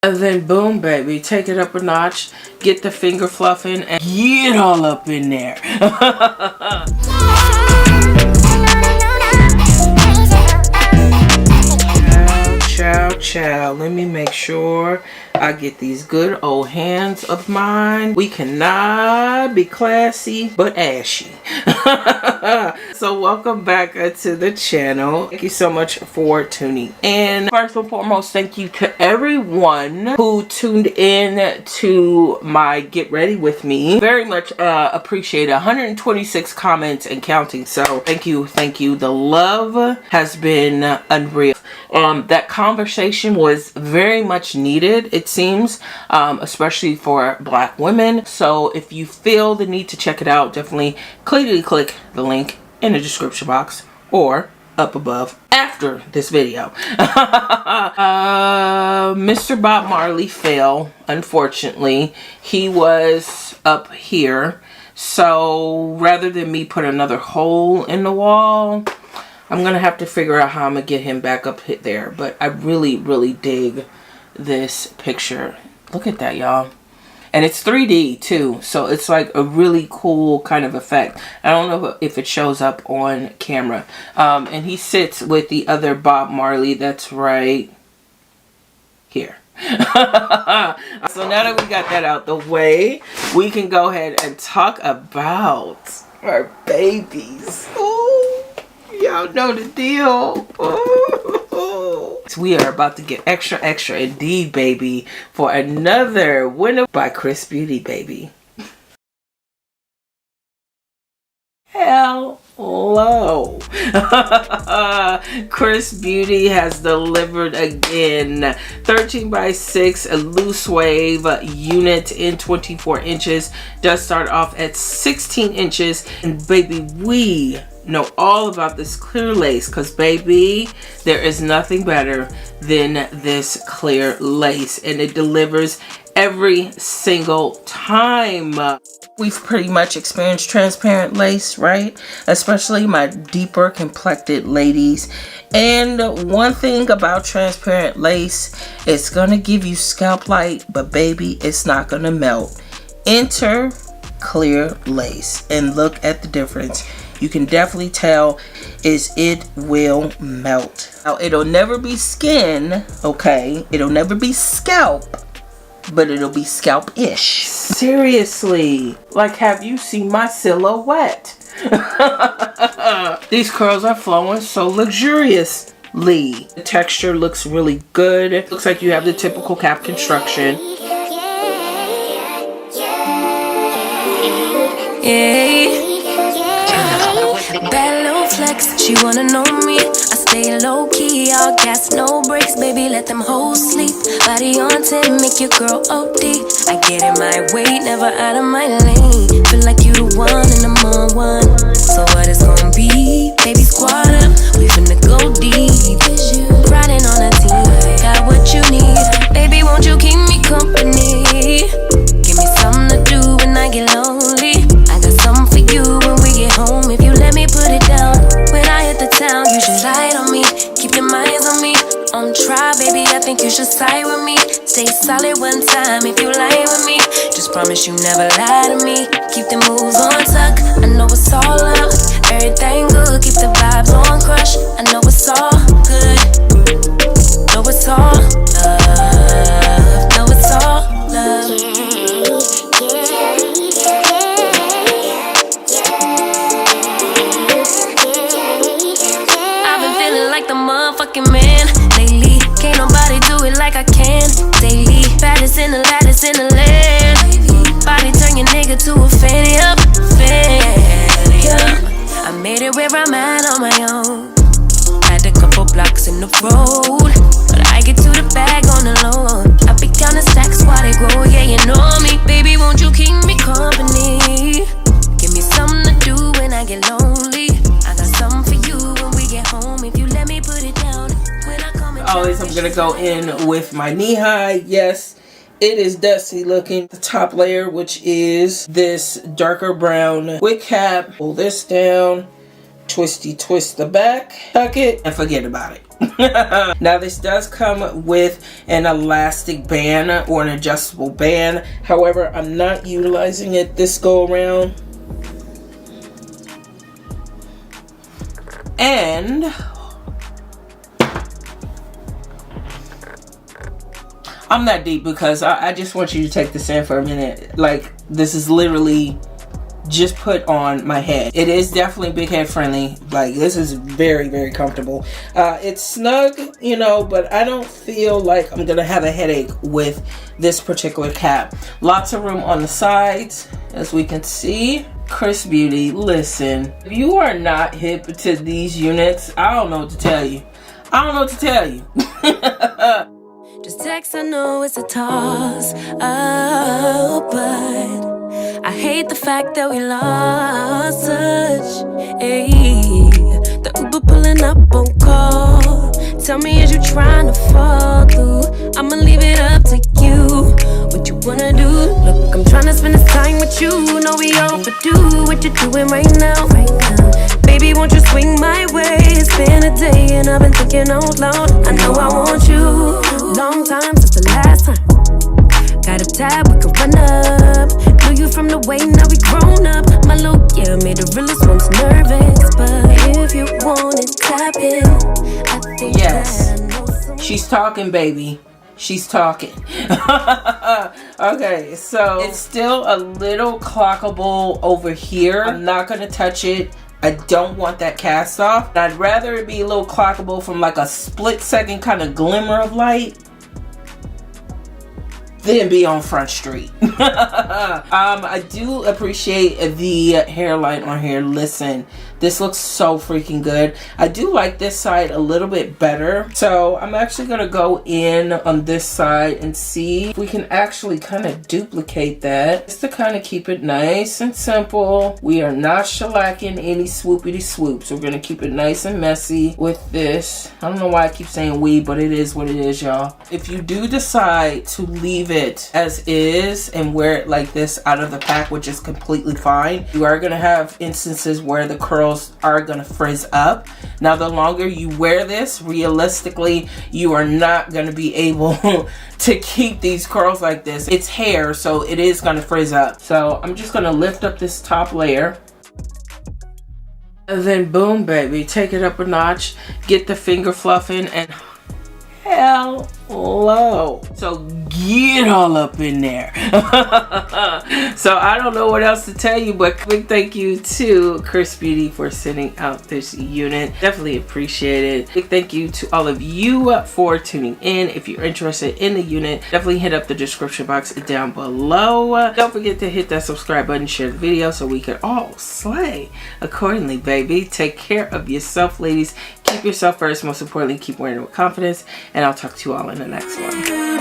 And then boom, baby, take it up a notch, get the finger fluffing, and get all up in there. Chow, chow. Let me make sure I get these good old hands of mine. We cannot be classy, but ashy. So welcome back to the channel. Thank you so much for tuning in. First and foremost, thank you to everyone who tuned in to my Get Ready With Me. Very much appreciate it. 126 comments and counting. So thank you, thank you. The love has been unreal. That conversation was very much needed, it seems, especially for Black women. So if you feel the need to check it out, definitely click the link in the description box or up above after this video. Mr. Bob Marley fell, unfortunately. He was up here. So rather than me put another hole in the wall, I'm going to have to figure out how I'm going to get him back up there. But I really, really dig this picture. Look at that, y'all. And it's 3D too. So it's like a really cool kind of effect. I don't know if it shows up on camera. And he sits with the other Bob Marley that's right here. So now that we got that out the way, we can go ahead and talk about our babies. Ooh. Y'all know the deal. Ooh. We are about to get extra indeed, baby, for another winner by Xrsbeauty, baby. Hello. Xrsbeauty has delivered again. 13x6 a loose wave unit in 24 inches. Does start off at 16 inches. And baby, we know all about this clear lace, because baby, there is nothing better than this clear lace, and it delivers every single time. We've pretty much experienced transparent lace, right? Especially my deeper complected ladies. And one thing about transparent lace, it's gonna give you scalp light, but baby, it's not gonna melt. Enter clear lace and look at the difference. You can definitely tell is it will melt. Now, it'll never be skin, okay? It'll never be scalp, but it'll be scalp-ish. Seriously, like, have you seen my silhouette? These curls are flowing so luxuriously. The texture looks really good. It looks like you have the typical cap construction. Bad little flex, she wanna know me. I stay low key, all gas, no brakes, baby, let them hoes sleep. Body on 10, make your girl OD. I get in my way, never out of my lane. Feel like you the one and I'm on one. So what it's gonna be? Baby, squad up, we finna go deep. Riding on a team, got what you need. Baby, won't you keep me company? Give me something to do when I get lonely. I got something for you when we get home. If you let me put it down, when I hit the town, you should slide on me. Keep your minds on me. On try, baby, I think you should side with me. Stay solid one time if you lie with me. Just promise you never lie to me. Keep the moves on tuck, I know it's all love. Everything good, keep the vibes on crush. I know it's all good. Know it's all love. Know it's all love. The motherfucking man lately, can't nobody do it like I can daily. Baddest in the lattice in the land. Body turn your nigga to a fanny up, fanny up. I made it where I'm at on my own. Had a couple blocks in the road, but I get to the bag on the low. I be counting stacks while they grow, yeah, you know me. Baby, won't you keep me company? Give me something to do when I get lonely. I got something for you when we get home. If you let me put it down, when I come and always, I'm gonna go in with my knee high. Yes, it is dusty looking. The top layer, which is this darker brown wig cap. Pull this down Twisty twist the back, tuck it, and forget about it. Now this does come with an elastic band or an adjustable band. However, I'm not utilizing it this go around. And I'm not deep because I just want you to take this in for a minute. Like, this is literally just put on my head. It is definitely big head friendly. Like, this is very, very comfortable. It's snug, you know, but I don't feel like I'm gonna have a headache with this particular cap. Lots of room on the sides, as we can see. Xrsbeauty, listen, if you are not hip to these units, I don't know what to tell you. I don't know what to tell you. Just text, I know it's a toss up, but I hate the fact that we lost touch. Ayy, the Uber pulling up on call. Tell me, is you trying to fall through? I'ma leave it up to you. What you wanna do? Look, I'm trying to spend this time with you. Know we overdue. What you doing right now? Baby, won't you swing my way? It's been a day and I've been thinking out loud. I know I want you. Long time since the last time. Got a tab, we can run up. Knew you from the way, now we grown up. My look, yeah, made the realest ones nervous. But if you want it, tap in. I think yes, that I know someone. She's talking, baby. She's talking. Okay, so it's still a little clockable over here. I'm not gonna touch it. I don't want that cast off. I'd rather it be a little clockable from like a split second kind of glimmer of light than be on Front Street. I do appreciate the hairline on here. Listen, this looks so freaking good. I do like this side a little bit better. So I'm actually gonna go in on this side and see if we can actually kind of duplicate that. Just to kind of keep it nice and simple. We are not shellacking any swoopity swoops. We're gonna keep it nice and messy with this. I don't know why I keep saying we, but it is what it is, y'all. If you do decide to leave it as is and wear it like this out of the pack, which is completely fine, you are gonna have instances where the curls are gonna frizz up. Now, the longer you wear this, realistically, you are not gonna be able to keep these curls like this. It's hair, so it is gonna frizz up. So I'm just gonna lift up this top layer. And then boom, baby, take it up a notch, get the finger fluffing, and hello. So get all up in there. So I don't know what else to tell you, but quick thank you to Xrsbeauty for sending out this unit. Definitely appreciate it. Big thank you to all of you for tuning in. If you're interested in the unit, definitely hit up the description box down below. Don't forget to hit that subscribe button, share the video so we can all slay accordingly, baby. Take care of yourself, ladies. Keep yourself first. Most importantly, keep wearing it with confidence. And I'll talk to you all in the next one.